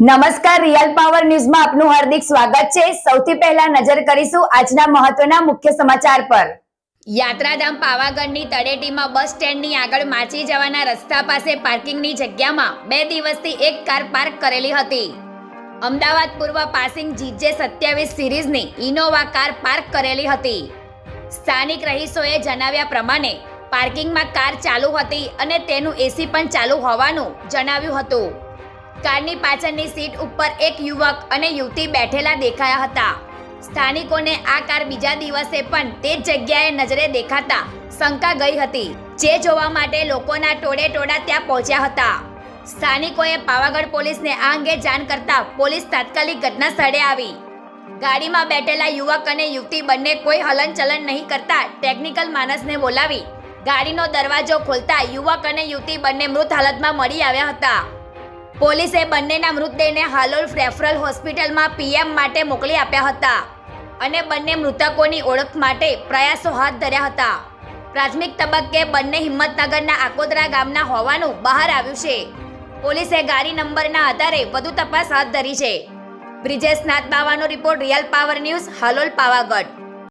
નમસ્કાર, real power ન્યૂઝમાં આપનું હાર્દિક સ્વાગત છે। સૌથી પહેલા નજર કરીશું આજના મહત્વના મુખ્ય સમાચાર પર। યાત્રાધામ પાવાગઢની તળેટીમાં બસ સ્ટેન્ડની આગળ માચી જવાના રસ્તા પાસે પાર્કિંગની જગ્યામાં 2 દિવસથી એક કાર પાર્ક કરેલી હતી। અમદાવાદ પૂર્વ પાસિંગ GJ27 સિરીઝની ઇનોવા કાર પાર્ક કરેલી હતી। સ્થાનિક રહીશોએ જણાવ્યા પ્રમાણે પાર્કિંગમાં કાર ચાલુ હતી અને તેનું એસી પણ ચાલુ હોવાનું જણાવ્યું હતું। કારની પાછળની સીટ ઉપર એક યુવક અને યુવતી બેઠેલા દેખાયા હતા। સ્થાનિકોને આ કાર બીજા દિવસે પણ તે જ જગ્યાએ નજરે દેખાતા શંકા ગઈ હતી, જે જોવા માટે લોકોના ટોળે-ટોળા ત્યાં પહોંચ્યા હતા। સ્થાનિકોએ પાવાગઢ પોલીસને આ અંગે જાણ કરતા પોલીસ તાત્કાલિક ઘટના સ્થળે આવી। ગાડીમાં બેઠેલા યુવક અને યુવતી બંને કોઈ હલનચલન નહીં કરતા ટેકનિકલ માણસને બોલાવી ગાડીનો દરવાજો ખોલતા યુવક અને યુવતી બંને મૃત હાલતમાં મળી આવ્યા હતા। પોલીસે બંનેના મૃતદેહને હાલોલ રેફરલ હોસ્પિટલમાં PM માટે મોકલી આપ્યા હતા અને બંને મૃતકોની ઓળખ માટે પ્રયાસો હાથ ધર્યા હતા। પ્રાથમિક તબક્કે બંને હિંમતનગરના આકોદરા ગામના હોવાનું બહાર આવ્યું છે। પોલીસે ગાડી નંબરના આધારે વધુ તપાસ હાથ ધરી છે। બ્રિજેશ નાથ બાવાનો report, real power news, Halol, Pavagadh.